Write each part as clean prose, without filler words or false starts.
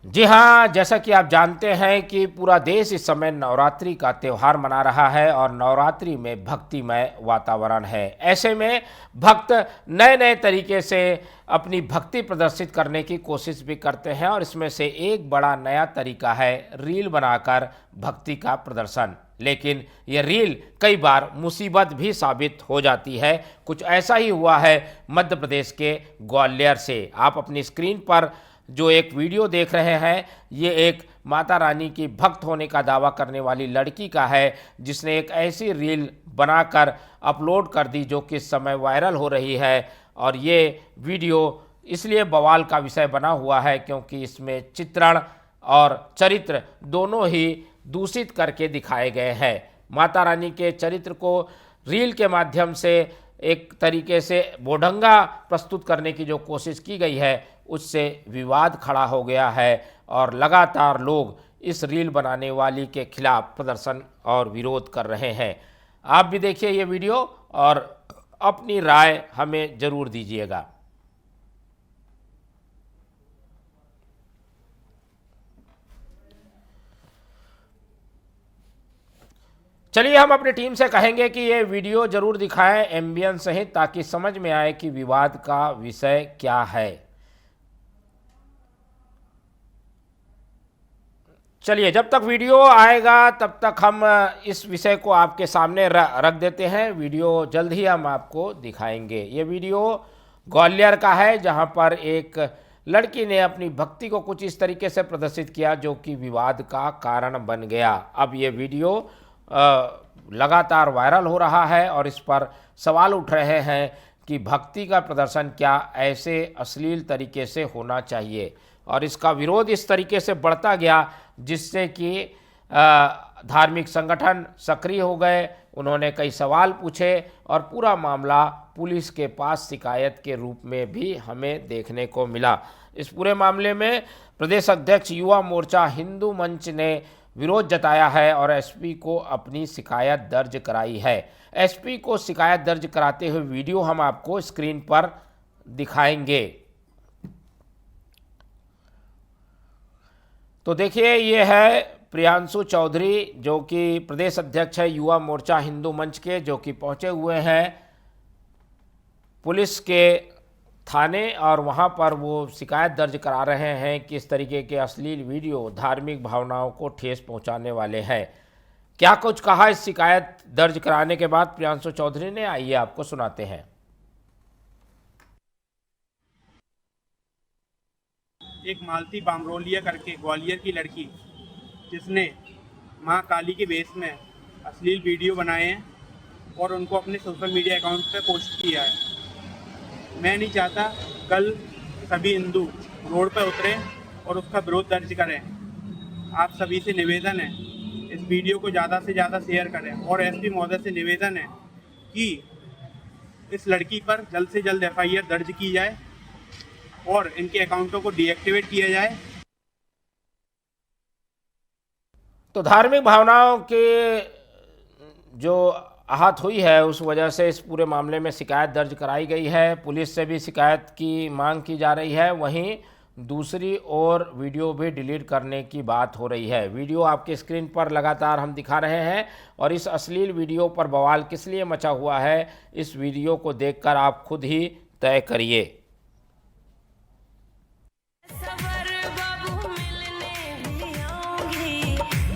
जी हाँ, जैसा कि आप जानते हैं कि पूरा देश इस समय नवरात्रि का त्यौहार मना रहा है और नवरात्रि में भक्तिमय वातावरण है। ऐसे में भक्त नए नए तरीके से अपनी भक्ति प्रदर्शित करने की कोशिश भी करते हैं और इसमें से एक बड़ा नया तरीका है रील बनाकर भक्ति का प्रदर्शन। लेकिन ये रील कई बार मुसीबत भी साबित हो जाती है। कुछ ऐसा ही हुआ है मध्य प्रदेश के ग्वालियर से। आप अपनी स्क्रीन पर जो एक वीडियो देख रहे हैं, ये एक माता रानी की भक्त होने का दावा करने वाली लड़की का है, जिसने एक ऐसी रील बनाकर अपलोड कर दी जो कि इस समय वायरल हो रही है। और ये वीडियो इसलिए बवाल का विषय बना हुआ है क्योंकि इसमें चित्रण और चरित्र दोनों ही दूषित करके दिखाए गए हैं। माता रानी के चरित्र को रील के माध्यम से एक तरीके से बोढंगा प्रस्तुत करने की जो कोशिश की गई है, उससे विवाद खड़ा हो गया है और लगातार लोग इस रील बनाने वाली के खिलाफ प्रदर्शन और विरोध कर रहे हैं। आप भी देखिए ये वीडियो और अपनी राय हमें ज़रूर दीजिएगा। चलिए हम अपनी टीम से कहेंगे कि ये वीडियो ज़रूर दिखाएं एम्बियंस सहित, ताकि समझ में आए कि विवाद का विषय क्या है। चलिए, जब तक वीडियो आएगा तब तक हम इस विषय को आपके सामने रख देते हैं। वीडियो जल्द ही हम आपको दिखाएंगे। ये वीडियो ग्वालियर का है, जहां पर एक लड़की ने अपनी भक्ति को कुछ इस तरीके से प्रदर्शित किया जो कि विवाद का कारण बन गया। अब ये वीडियो लगातार वायरल हो रहा है और इस पर सवाल उठ रहे हैं कि भक्ति का प्रदर्शन क्या ऐसे अश्लील तरीके से होना चाहिए। और इसका विरोध इस तरीके से बढ़ता गया जिससे कि धार्मिक संगठन सक्रिय हो गए। उन्होंने कई सवाल पूछे और पूरा मामला पुलिस के पास शिकायत के रूप में भी हमें देखने को मिला। इस पूरे मामले में प्रदेश अध्यक्ष युवा मोर्चा हिंदू मंच ने विरोध जताया है और एसपी को अपनी शिकायत दर्ज कराई है। एसपी को शिकायत दर्ज कराते हुए वीडियो हम आपको स्क्रीन पर दिखाएंगे। तो देखिए, ये है प्रियांशु चौधरी जो कि प्रदेश अध्यक्ष है युवा मोर्चा हिंदू मंच के, जो कि पहुंचे हुए हैं पुलिस के थाने और वहां पर वो शिकायत दर्ज करा रहे हैं कि इस तरीके के अश्लील वीडियो धार्मिक भावनाओं को ठेस पहुंचाने वाले हैं। क्या कुछ कहा इस शिकायत दर्ज कराने के बाद प्रियांशु चौधरी ने, आइए आपको सुनाते हैं। एक मालती बामरोलिया करके ग्वालियर की लड़की, जिसने मां काली के बेस में अश्लील वीडियो बनाए हैं और उनको अपने सोशल मीडिया अकाउंट पे पोस्ट किया है। मैं नहीं चाहता कल सभी हिंदू रोड पे उतरें और उसका विरोध दर्ज करें। आप सभी से निवेदन है, इस वीडियो को ज़्यादा से ज़्यादा शेयर करें और एसपी महोदय से निवेदन है कि इस लड़की पर जल्द से जल्द एफआईआर दर्ज की जाए और इनके अकाउंटों को डीएक्टिवेट किया जाए। तो धार्मिक भावनाओं के जो आहत हुई है उस वजह से इस पूरे मामले में शिकायत दर्ज कराई गई है। पुलिस से भी शिकायत की मांग की जा रही है। वहीं दूसरी ओर वीडियो भी डिलीट करने की बात हो रही है। वीडियो आपके स्क्रीन पर लगातार हम दिखा रहे हैं और इस अश्लील वीडियो पर बवाल किस लिए मचा हुआ है, इस वीडियो को देखकर आप खुद ही तय करिए।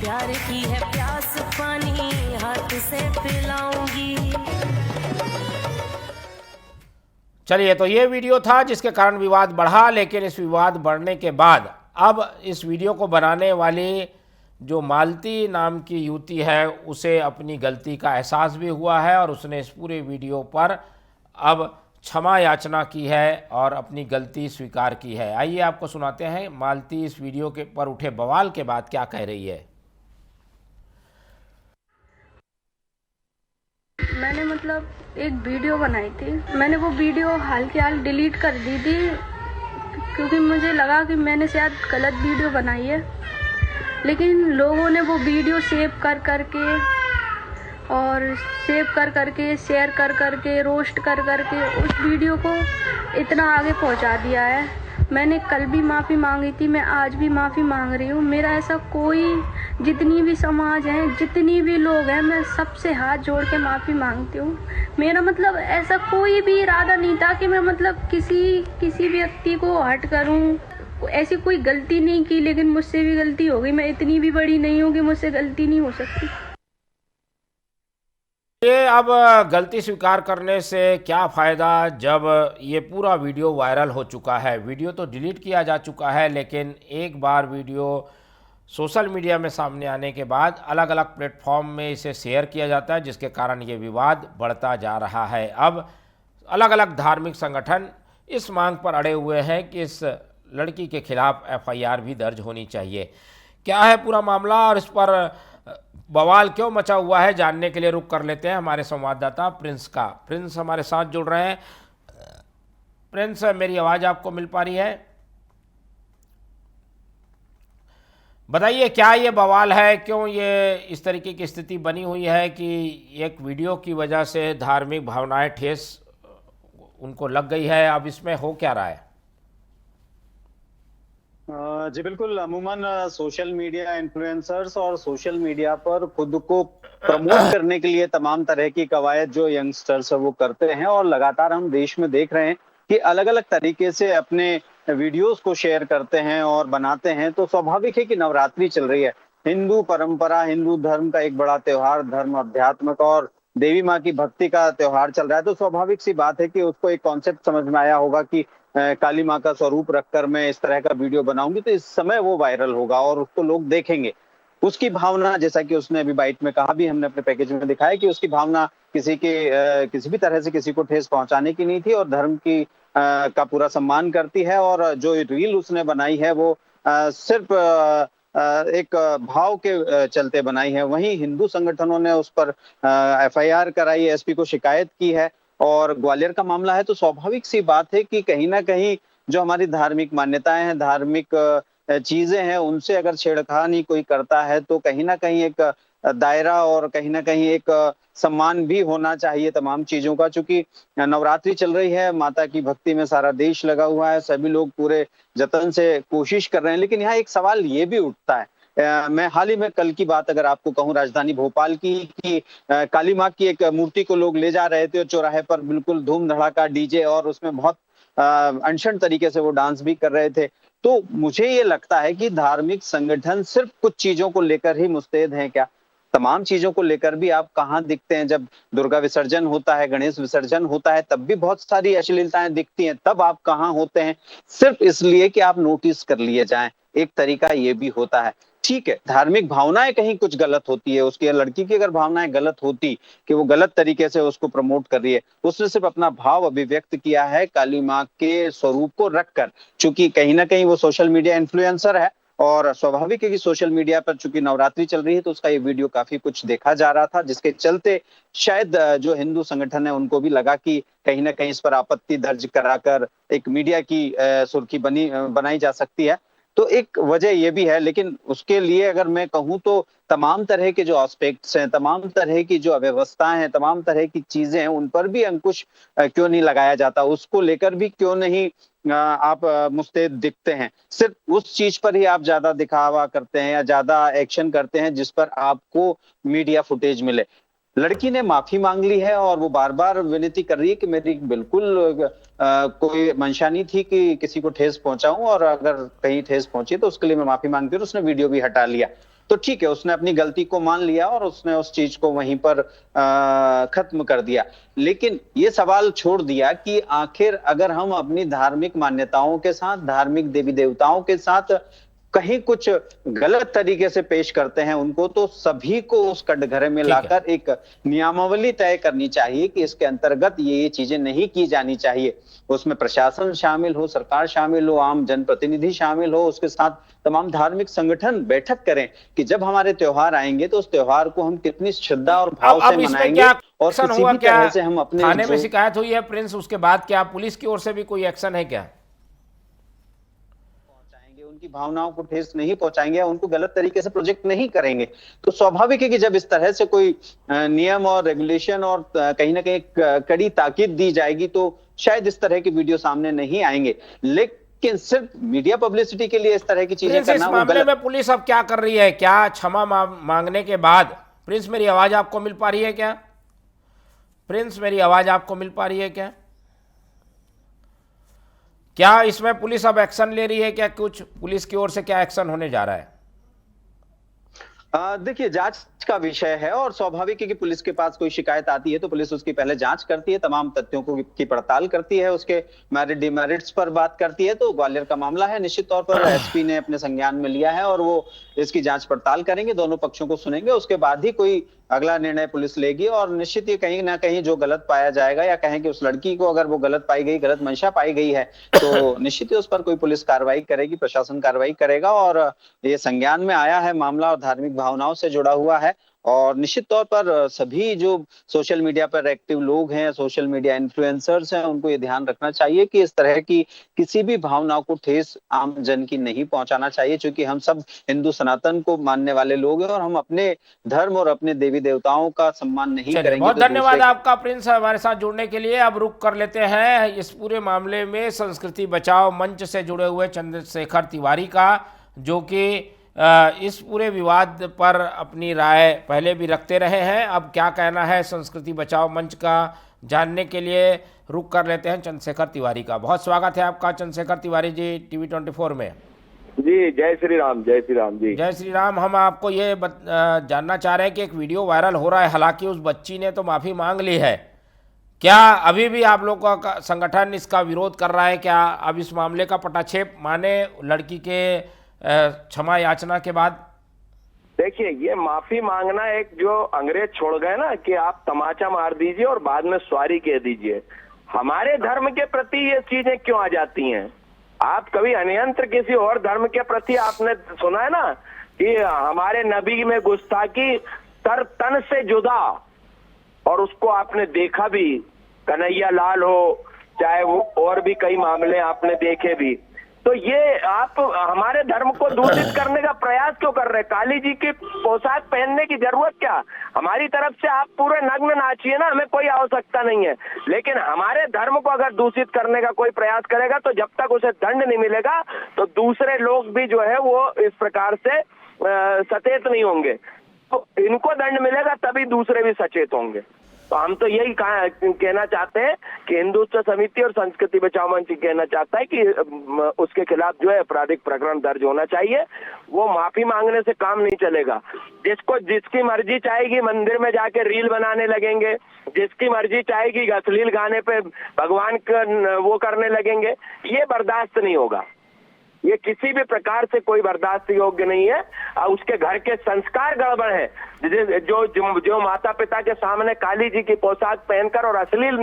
प्यार की है प्यास, पानी हाथ से पिलाऊंगी। चलिए, तो ये वीडियो था जिसके कारण विवाद बढ़ा, लेकिन इस विवाद बढ़ने के बाद अब इस वीडियो को बनाने वाली जो मालती नाम की युवती है उसे अपनी गलती का एहसास भी हुआ है और उसने इस पूरे वीडियो पर अब क्षमा याचना की है और अपनी गलती स्वीकार की है। आइए आपको सुनाते हैं मालती इस वीडियो के पर उठे बवाल के बाद क्या कह रही है। मैंने एक वीडियो बनाई थी। मैंने वो वीडियो हाल के हाल डिलीट कर दी थी क्योंकि मुझे लगा कि मैंने शायद गलत वीडियो बनाई है। लेकिन लोगों ने वो वीडियो सेव कर करके और शेयर कर करके रोस्ट कर करके उस वीडियो को इतना आगे पहुंचा दिया है मैंने कल भी माफ़ी मांगी थी, मैं आज भी माफ़ी मांग रही हूँ। मेरा ऐसा कोई, जितनी भी समाज है, जितनी भी लोग हैं, मैं सबसे हाथ जोड़ के माफ़ी मांगती हूँ। मेरा मतलब ऐसा कोई भी इरादा नहीं था कि मैं मतलब किसी व्यक्ति को हर्ट करूँ, ऐसी कोई गलती नहीं की, लेकिन मुझसे भी गलती हो गई। मैं इतनी भी बड़ी नहीं हूँ कि मुझसे गलती नहीं हो सकती। ये अब गलती स्वीकार करने से क्या फ़ायदा, जब ये पूरा वीडियो वायरल हो चुका है। वीडियो तो डिलीट किया जा चुका है, लेकिन एक बार वीडियो सोशल मीडिया में सामने आने के बाद अलग अलग प्लेटफॉर्म में इसे शेयर किया जाता है, जिसके कारण ये विवाद बढ़ता जा रहा है। अब अलग अलग धार्मिक संगठन इस मांग पर अड़े हुए हैं कि इस लड़की के खिलाफ एफआईआर भी दर्ज होनी चाहिए। क्या है पूरा मामला और इस पर बवाल क्यों मचा हुआ है, जानने के लिए रुक कर लेते हैं हमारे संवाददाता प्रिंस का। प्रिंस हमारे साथ जुड़ रहे हैं। प्रिंस, मेरी आवाज़ आपको मिल पा रही है? बताइए, क्या ये बवाल है, क्यों ये इस तरीके की स्थिति बनी हुई है कि एक वीडियो की वजह से धार्मिक भावनाएं ठेस उनको लग गई है? अब इसमें हो क्या रहा है? जी बिल्कुल। अमूमन सोशल मीडिया इन्फ्लुएंसर्स और सोशल मीडिया पर खुद को प्रमोट करने के लिए तमाम तरह की कवायद जो यंगस्टर्स है वो करते हैं, और लगातार हम देश में देख रहे हैं कि अलग अलग तरीके से अपने वीडियोस को शेयर करते हैं और बनाते हैं। तो स्वाभाविक है कि नवरात्रि चल रही है, हिंदू परंपरा, हिंदू धर्म का एक बड़ा त्योहार, धर्म अध्यात्म का और देवी माँ की भक्ति का त्योहार चल रहा है। तो स्वाभाविक सी बात है कि उसको एक कॉन्सेप्ट समझ में आया होगा कि काली माँ का स्वरूप रखकर मैं इस तरह का वीडियो बनाऊंगी तो इस समय वो वायरल होगा और उसको लोग देखेंगे। उसकी भावना, जैसा कि उसने अभी बाइट में कहा, भी हमने अपने पैकेज में दिखाया कि उसकी भावना किसी भी तरह से किसी को ठेस पहुंचाने की नहीं थी और धर्म की का पूरा सम्मान करती है। और जो रील उसने बनाई है वो सिर्फ एक भाव के चलते बनाई है। वहीं हिंदू संगठनों ने उस पर एफआईआर कराई, एसपी को शिकायत की है। और ग्वालियर का मामला है तो स्वाभाविक सी बात है कि कहीं ना कहीं जो हमारी धार्मिक मान्यताएं हैं, धार्मिक चीजें हैं, उनसे अगर छेड़खानी कोई करता है तो कहीं ना कहीं एक दायरा और कहीं ना कहीं एक सम्मान भी होना चाहिए तमाम चीजों का। चूंकि नवरात्रि चल रही है, माता की भक्ति में सारा देश लगा हुआ है, सभी लोग पूरे जतन से कोशिश कर रहे हैं। लेकिन यहाँ एक सवाल ये भी उठता है, मैं हाल ही में कल की बात अगर आपको कहूं, राजधानी भोपाल की, कि काली माँ की एक मूर्ति को लोग ले जा रहे थे और चौराहे पर बिल्कुल धूम धड़ाका डीजे और उसमें बहुत अनशन तरीके से वो डांस भी कर रहे थे। तो मुझे ये लगता है कि धार्मिक संगठन सिर्फ कुछ चीजों को लेकर ही मुस्तैद हैं क्या? तमाम चीजों को लेकर भी आप कहाँ दिखते हैं? जब दुर्गा विसर्जन होता है, गणेश विसर्जन होता है, तब भी बहुत सारी अश्लीलताएं दिखती हैं, तब आप कहाँ होते हैं? सिर्फ इसलिए कि आप नोटिस कर लिए जाएं। एक तरीका ये भी होता है। ठीक है, धार्मिक भावनाएं कहीं कुछ गलत होती है, उसकी लड़की की अगर भावनाएं गलत होती कि वो गलत तरीके से उसको प्रमोट कर रही है, उसने सिर्फ अपना भाव अभिव्यक्त किया है काली माँ के स्वरूप को रखकर। चूंकि कहीं ना कहीं वो सोशल मीडिया इन्फ्लुएंसर है और स्वाभाविक है कि सोशल मीडिया पर चूंकि नवरात्रि चल रही है तो उसका ये वीडियो काफी कुछ देखा जा रहा था, जिसके चलते शायद जो हिंदू संगठन है उनको भी लगा कि कहीं ना कहीं इस पर आपत्ति दर्ज कराकर एक मीडिया की सुर्खी बनाई जा सकती है। तो एक वजह ये भी है। लेकिन उसके लिए अगर मैं कहूँ तो तमाम तरह के जो एस्पेक्ट्स हैं, तमाम तरह की जो अव्यवस्थाएं हैं, तमाम तरह की चीजें हैं, उन पर भी अंकुश क्यों नहीं लगाया जाता? उसको लेकर भी क्यों नहीं आप मुस्तैद दिखते हैं? सिर्फ उस चीज पर ही आप ज्यादा दिखावा करते हैं या ज्यादा एक्शन करते हैं जिस पर आपको मीडिया फुटेज मिले। लड़की ने माफी मांग ली है और वो बार बार विनती कर रही है कि मेरी बिल्कुल कोई मंशा नहीं थी कि किसी को ठेस पहुंचाऊं, और अगर कहीं ठेस पहुंची तो उसके लिए मैं माफी मांगती हूँ। उसने वीडियो भी हटा लिया तो ठीक है, उसने अपनी गलती को मान लिया और उसने उस चीज को वहीं पर खत्म कर दिया। लेकिन ये सवाल छोड़ दिया कि आखिर अगर हम अपनी धार्मिक मान्यताओं के साथ, धार्मिक देवी देवताओं के साथ कहीं कुछ गलत तरीके से पेश करते हैं उनको, तो सभी को उस कटघरे में लाकर एक नियमावली तय करनी चाहिए कि इसके अंतर्गत ये चीजें नहीं की जानी चाहिए। उसमें प्रशासन शामिल हो, सरकार शामिल हो, आम जनप्रतिनिधि शामिल हो, उसके साथ तमाम धार्मिक संगठन बैठक करें कि जब हमारे त्योहार आएंगे तो उस त्योहार को हम कितनी श्रद्धा और भाव से मनाएंगे और किसी भी तरह से हम अपने थाने में शिकायत हुई है प्रिंस, उसके बाद क्या पुलिस की ओर से भी कोई एक्शन है क्या? उनकी भावनाओं को ठेस नहीं पहुंचाएंगे, उनको गलत तरीके से प्रोजेक्ट नहीं करेंगे। तो स्वाभाविक है कि जब इस तरह से कोई नियम और रेगुलेशन और कहीं ना कहीं कड़ी ताकीद दी जाएगी तो शायद इस तरह के वीडियो सामने नहीं आएंगे। लेकिन लेकिन सिर्फ मीडिया पब्लिसिटी के लिए इस तरह की चीजें प्रिंस, इस करना वो मामले गलत। में पुलिस अब क्या कर रही है? क्या क्षमा मांगने के बाद, प्रिंस मेरी आवाज आपको मिल पा रही है क्या? प्रिंस मेरी आवाज आपको मिल पा रही है क्या? क्या इसमें पुलिस अब एक्शन ले रही है क्या? कुछ पुलिस की ओर से क्या एक्शन होने जा रहा है? देखिए, जांच का विषय है और स्वाभाविक है कि पुलिस के पास कोई शिकायत आती है तो पुलिस उसकी पहले जांच करती है, तमाम तथ्यों को की पड़ताल करती है, उसके मेरिट डिमेरिट्स पर बात करती है। तो ग्वालियर का मामला है, निश्चित तौर पर एसपी ने अपने संज्ञान में लिया है और वो इसकी जांच पड़ताल करेंगे, दोनों पक्षों को सुनेंगे, उसके बाद ही कोई अगला निर्णय पुलिस लेगी। और निश्चित ही कहीं ना कहीं जो गलत पाया जाएगा, या कहें कि उस लड़की को अगर वो गलत पाई गई, गलत मंशा पाई गई है, तो निश्चित ही उस पर कोई पुलिस कार्रवाई करेगी, प्रशासन कार्रवाई करेगा। और ये संज्ञान में आया है मामला और धार्मिक भावनाओं से जुड़ा हुआ है। और निश्चित तौर पर सभी जो सोशल मीडिया पर एक्टिव लोग हैं, सोशल मीडिया इन्फ्लुएंसर्स हैं, उनको ये ध्यान रखना चाहिए कि इस तरह की किसी भी भावनाओं को ठेस आम जन की नहीं पहुंचाना चाहिए, क्योंकि हम सब हिंदू सनातन को मानने वाले लोग हैं और हम अपने धर्म और अपने देवी देवताओं का सम्मान नहीं चलिए, करेंगे। बहुत तो धन्यवाद आपका प्रिंस हमारे साथ जुड़ने के लिए। अब रुक कर लेते हैं इस पूरे मामले में संस्कृति बचाओ मंच से जुड़े हुए चंद्रशेखर तिवारी का, जो कि इस पूरे विवाद पर अपनी राय पहले भी रखते रहे हैं। अब क्या कहना है संस्कृति बचाओ मंच का, जानने के लिए रुक कर लेते हैं चंद्रशेखर तिवारी का। बहुत स्वागत है आपका चंद्रशेखर तिवारी जी टीवी 24 में। जी, जय श्री राम, जय श्री राम जी। जय श्री राम। हम आपको ये जानना चाह रहे हैं कि एक वीडियो वायरल हो रहा है, हालांकि उस बच्ची ने तो माफ़ी मांग ली है, क्या अभी भी आप लोगों का संगठन इसका विरोध कर रहा है? क्या अब इस मामले का पटाक्षेप माने लड़की के क्षमा याचना के बाद? देखिए, ये माफी मांगना एक जो अंग्रेज छोड़ गए ना कि आप तमाचा मार दीजिए और बाद में सॉरी कह दीजिए, हमारे धर्म के प्रति ये चीजें क्यों आ जाती हैं? आप कभी अन्यंत्र किसी और धर्म के प्रति आपने सुना है ना कि हमारे नबी में गुस्ताखी तन से जुदा, और उसको आपने देखा भी, कन्हैया लाल हो चाहे वो और भी कई मामले आपने देखे भी। तो ये आप हमारे धर्म को दूषित करने का प्रयास क्यों कर रहे हैं? काली जी की पोशाक पहनने की जरूरत क्या? हमारी तरफ से आप पूरे नग्न नाचिए ना, हमें कोई आवश्यकता नहीं है, लेकिन हमारे धर्म को अगर दूषित करने का कोई प्रयास करेगा तो जब तक उसे दंड नहीं मिलेगा तो दूसरे लोग भी जो है वो इस प्रकार से सचेत नहीं होंगे। तो इनको दंड मिलेगा तभी दूसरे भी सचेत होंगे। तो हम तो यही कहना चाहते हैं कि हिंदुत्व समिति और संस्कृति बचाओ मंच कहना चाहता है कि उसके खिलाफ जो है आपराधिक प्रकरण दर्ज होना चाहिए। वो माफी मांगने से काम नहीं चलेगा। जिसको जिसकी मर्जी चाहेगी मंदिर में जाके रील बनाने लगेंगे, जिसकी मर्जी चाहेगी अश्लील गाने पे भगवान का वो करने लगेंगे, ये बर्दाश्त नहीं होगा। ये किसी भी प्रकार से कोई बर्दाश्त योग्य नहीं है। उसके घर के संस्कार गड़बड़ है। जो माता पिता के सामने काली जी की पोशाक पहनकर और अश्लील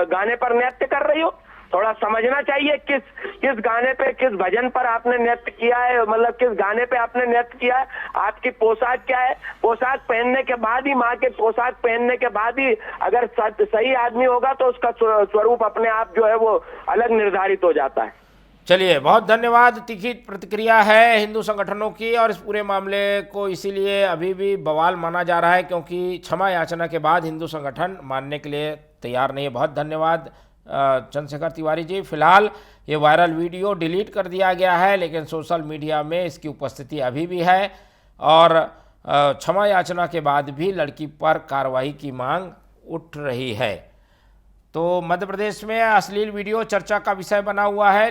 गाने पर नृत्य कर रही हो, थोड़ा समझना चाहिए किस गाने पे, किस भजन पर आपने नृत्य किया है, मतलब किस गाने पे आपने नृत्य किया है, आपकी पोशाक क्या है। पोशाक पहनने के बाद ही, माँ के पोशाक पहनने के बाद ही अगर सही आदमी होगा तो उसका स्वरूप अपने आप जो है वो अलग निर्धारित हो जाता है। चलिए, बहुत धन्यवाद। तीखी प्रतिक्रिया है हिंदू संगठनों की, और इस पूरे मामले को इसीलिए अभी भी बवाल माना जा रहा है क्योंकि क्षमा याचना के बाद हिंदू संगठन मानने के लिए तैयार नहीं है। बहुत धन्यवाद चंद्रशेखर तिवारी जी। फिलहाल ये वायरल वीडियो डिलीट कर दिया गया है, लेकिन सोशल मीडिया में इसकी उपस्थिति अभी भी है और क्षमा याचना के बाद भी लड़की पर कार्रवाई की मांग उठ रही है। तो मध्य प्रदेश में अश्लील वीडियो चर्चा का विषय बना हुआ है।